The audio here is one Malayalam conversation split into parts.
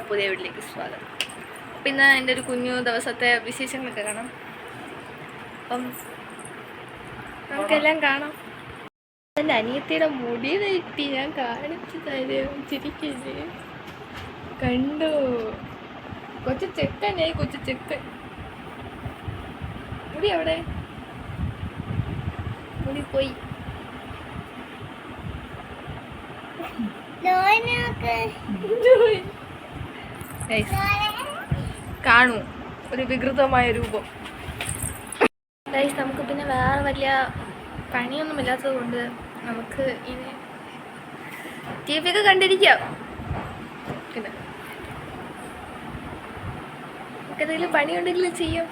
പുതിയ വീട്ടിലേക്ക് സ്വാഗതം. അപ്പം ഇന്ന് എൻ്റെ ഒരു കുഞ്ഞു ദിവസത്തെ വിശേഷങ്ങളൊക്കെ കാണാം. അപ്പം നമുക്കെല്ലാം കാണാം. എൻ്റെ അനിയത്തിയുടെ മുടി വെട്ടി ഞാൻ കാണിച്ചു തരും. ചിരിക്കല്ലേ, കണ്ടോ? കൊച്ചു ചെക്കനായി, കൊച്ചു ചെക്കൻ. മുടി എവിടെ? മുടി പോയി. കാണൂ ഒരു വികൃതമായ രൂപം. നമുക്ക് പിന്നെ വേറെ വലിയ പണിയൊന്നും ഇല്ലാത്തത് കൊണ്ട് നമുക്ക് ഇനി ടി വി ഒക്കെ കണ്ടിരിക്കാം. പിന്നെ എന്തെങ്കിലും പണിയുണ്ടെങ്കിലും ചെയ്യും.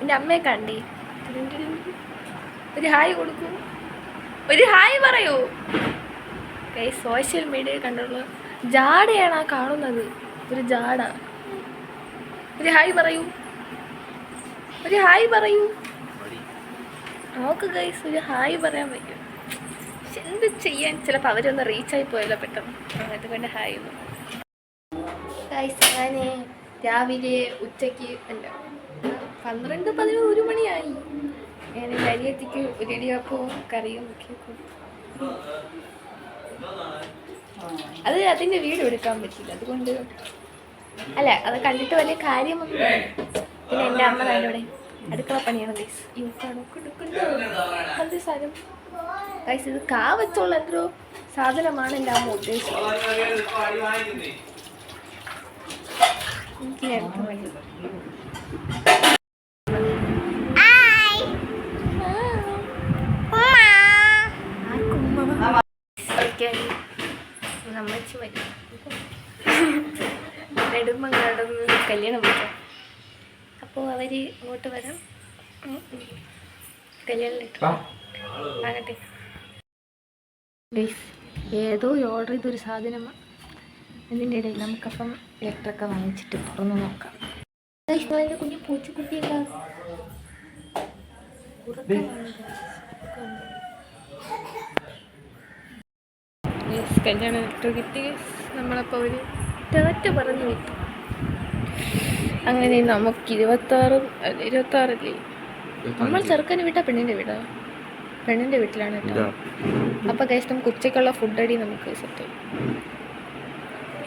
എൻ്റെ അമ്മയെ കണ്ടേ, ഒരു ഹായ് കൊടുക്കൂ, ഒരു ഹായ് പറയൂ. സോഷ്യൽ മീഡിയയിൽ കണ്ടുള്ള ജാടയാണ് ആ കാണുന്നത്. ഒരു ജാട. ഒരു ഹായ് പറയൂ, ഒരു ഹായ് പറയൂ. നമുക്ക് ഗൈസ് ഒരു ഹായ് പറയാൻ പറ്റും. പക്ഷെ എന്ത് ചെയ്യാൻ, ചിലപ്പോൾ അവരൊന്ന് റീച്ചായി പോയല്ലോ പെട്ടെന്ന്. അതുകൊണ്ട് ഹായ് ഒന്നും. ഗൈസ് ഞാൻ രാവിലെ ഉച്ചയ്ക്ക് അല്ല 12-11 മണിയായി. ഞാൻ എൻ്റെ അനിയത്തിക്ക് ഒരു ഇടിയപ്പവും കറിയും ഒക്കെ അത് അതിൻ്റെ വീഡിയോ എടുക്കാൻ പറ്റില്ല, അതുകൊണ്ട് അല്ല അത് കണ്ടിട്ട് വലിയ കാര്യമൊന്നും. പിന്നെ എൻ്റെ അമ്മ തന്നെ ഇവിടെ അടുക്കള പണിയാണ് ഗൈസ്. എന്ത് സാധനം ഗൈസ്, ഇത് കാ വെച്ചുള്ള എന്തോ സാധനമാണ് എൻ്റെ അമ്മ ഉദ്ദേശിച്ചത്. എനിക്ക് എടുത്ത് മതി. അമ്മച്ചി മതി നെടുമങ്ങാടുന്ന് കല്യാണം വിളിക്കാം. അപ്പോൾ അവർ ഇങ്ങോട്ട് വരാം. കല്യാണം ആകട്ടെ. ഏതോ ഓർഡർ ചെയ്തൊരു സാധനമാണ്. ഇതിൻ്റെ ഇടയിൽ നമുക്കപ്പം ഇലക്ട്രിക്കൊക്കെ വാങ്ങിച്ചിട്ട് തുറന്ന് നോക്കാം. എൻ്റെ കുഞ്ഞു പൂച്ചക്കുട്ടിയൊക്കെ കല്യാണം ഇലക്ട്രിക്കിട്ട് നമ്മളപ്പോൾ ഒരു ടാറ്റ പറഞ്ഞു വിട്ടു. അങ്ങനെ നമുക്ക് 26 നമ്മൾ ചെറുക്കന് വീട്ടാ പെണ്ണിൻ്റെ വീടാ? പെണ്ണിൻ്റെ വീട്ടിലാണ് കേട്ടോ. അപ്പോൾ ഗൈസ് നമുക്ക് ഉച്ചയ്ക്കുള്ള ഫുഡ് അടി നമുക്ക് സെറ്റ്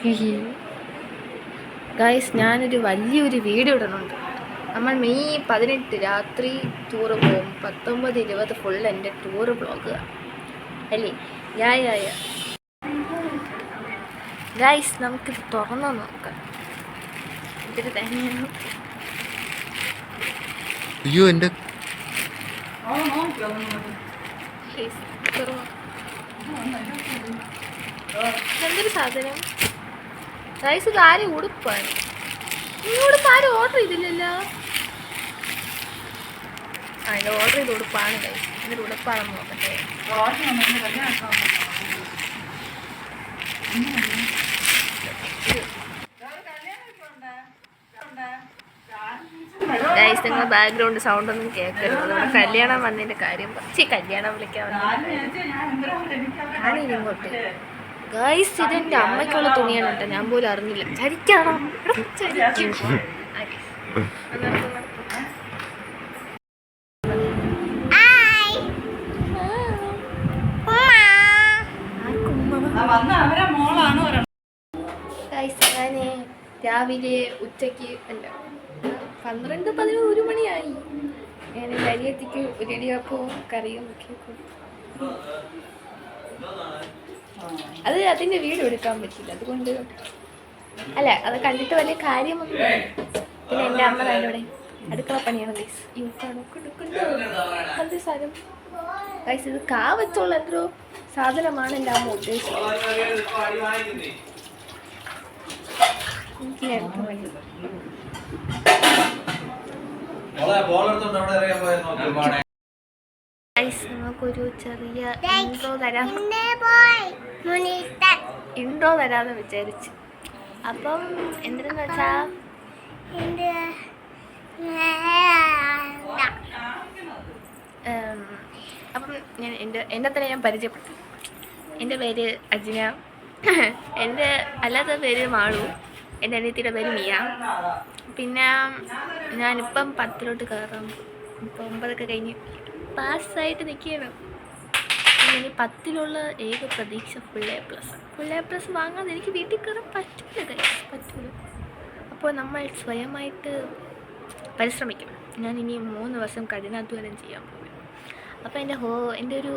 ചെയ്യും. ഗൈസ് ഞാനൊരു വലിയൊരു വീഡിയോ ഇടുന്നുണ്ട്. നമ്മൾ മെയ് 18 രാത്രി ടൂറ് പോകും. 19-20 ഫുൾ എൻ്റെ ടൂറ് ബ്ലോഗ് അല്ലേ? യാ ഗൈസ് നമുക്കിത് തുറന്നു നോക്കാം. ഇതിൽ തന്നെയാണ്. അയ്യോ എൻ്റെ എന്തൊരു സാധനം ഗൈസ്, ഇത് ആരും ഉടുപ്പാണ്. ഈ ഉടുപ്പ് ആരും ഓർഡർ ചെയ്തില്ലല്ലോ. അതിൻ്റെ ഓർഡർ ചെയ്ത് ഉടുപ്പാണ് ഗൈസ്. ഇതിൻ്റെ ഉടുപ്പാണെന്ന് നോക്കട്ടെ. ഗൈസ് നിങ്ങൾ ബാക്ക്ഗ്രൗണ്ട് സൗണ്ട് ഒന്നും കേൾക്കരുത്. അതുകൊണ്ട് കല്യാണം വന്നതിൻ്റെ കാര്യം കല്യാണം വിളിക്കാൻ ഞാനിങ്ങോട്ട്. ഗൈസ് ഇതെൻ്റെ അമ്മയ്ക്കുള്ള തുണിയാണ് കേട്ടോ, ഞാൻ പോലും അറിഞ്ഞില്ല. ചരിക്കാണോ? ഗൈസ് ഞാൻ രാവിലെ ഉച്ചയ്ക്ക് അല്ല 12-11 മണിയായി. ഞാൻ എൻ്റെ അനിയത്തിക്ക് ഒരു ഇടിയപ്പവും കറിയും ഒക്കെ അത് അതിൻ്റെ വീഡിയോ എടുക്കാൻ പറ്റില്ല, അതുകൊണ്ട് അല്ല അത് കണ്ടിട്ട് വലിയ കാര്യമൊന്നും. പിന്നെ എൻ്റെ അമ്മ തന്നെ ഇവിടെ അടുക്കള പണിയാണ് ഗൈസ്. എന്ത് സാധനം ഗൈസ്, ഇത് കാ വെച്ചുള്ള എന്തോ സാധനമാണ് എൻ്റെ അമ്മ ഉദ്ദേശിച്ചത്. എനിക്ക് എടുത്ത് മതി. നമുക്കൊരു ചെറിയ ഇൻട്രോ തരാന്ന് വിചാരിച്ചു. അപ്പം എന്തിനെന്ന് വെച്ചാ അപ്പം ഞാൻ എന്നെ തന്നെ ഞാൻ പരിചയപ്പെട്ടു. എൻ്റെ പേര് അജ്ന, എൻ്റെ അല്ലാത്ത പേര് മാളു. എൻ്റെ അനിയത്തിയുടെ പേര് മിയ. പിന്നെ ഞാനിപ്പം 10 കയറാം. ഇപ്പം 9 കഴിഞ്ഞ് പാസ്സായിട്ട് നിൽക്കുകയാണ്. പിന്നെ ഇനി 10 ഏക പ്രതീക്ഷ ഫുൾ എ പ്ലസ് വാങ്ങാതെ എനിക്ക് വീട്ടിൽ കയറാൻ പറ്റില്ല. അപ്പോൾ നമ്മൾ സ്വയമായിട്ട് പരിശ്രമിക്കണം. ഞാൻ ഇനി 3 വർഷം കഠിനാധ്വാനം ചെയ്യാൻ പോകും. അപ്പോൾ എൻ്റെ ഒരു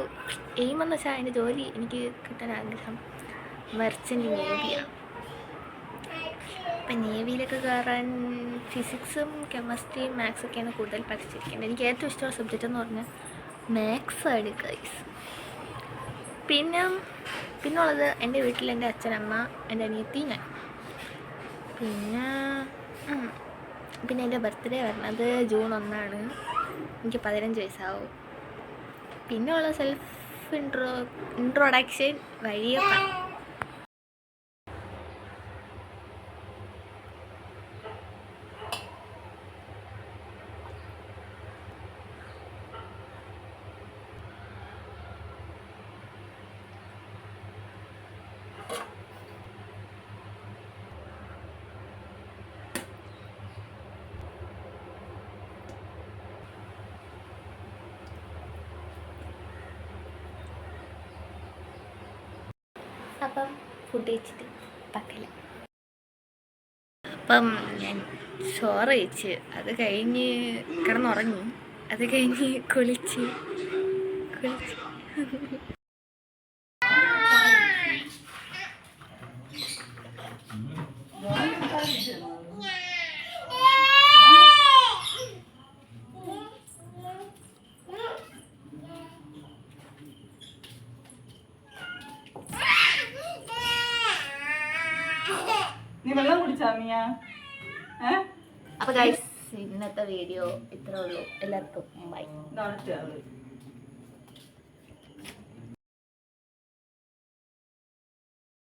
എയിമെന്ന് വെച്ചാൽ എൻ്റെ ജോലി എനിക്ക് കിട്ടാൻ ആഗ്രഹം മെർച്ചൻ്റ് നേവിയാണ്. അപ്പം നേവിയിലൊക്കെ കയറാൻ ഫിസിക്സും കെമിസ്ട്രിയും മാത്സൊക്കെയാണ് കൂടുതൽ പഠിച്ചിരിക്കുന്നത്. എനിക്ക് ഏറ്റവും ഇഷ്ടമുള്ള സബ്ജക്റ്റ് എന്ന് പറഞ്ഞാൽ മാത്സാണ് ഗൈസ്. പിന്നുള്ളത് എൻ്റെ വീട്ടിൽ എൻ്റെ അച്ഛനമ്മ, എൻ്റെ അനിയത്തി, ഞാൻ. പിന്നെ എൻ്റെ ബർത്ത്ഡേ വരുന്നത് ജൂൺ 1 എനിക്ക് 15 വയസ്സാവും. പിന്നെ ഉള്ള സെൽഫ് ഇൻട്രൊഡക്ഷൻ വഴിയപ്പ. അപ്പം ഫുഡ് കഴിച്ചിട്ട് പക്കല. അപ്പം ഞാൻ ചോറ് കഴിച്ച് അത് കഴിഞ്ഞ് കിടന്നുറങ്ങി. അത് കഴിഞ്ഞ് കുളിച്ച് അപ്പോൾ ഗൈസ് ഇന്നത്തെ വീഡിയോ ഇത്രേ ഉള്ളൂ. എല്ലാവർക്കും ബൈ.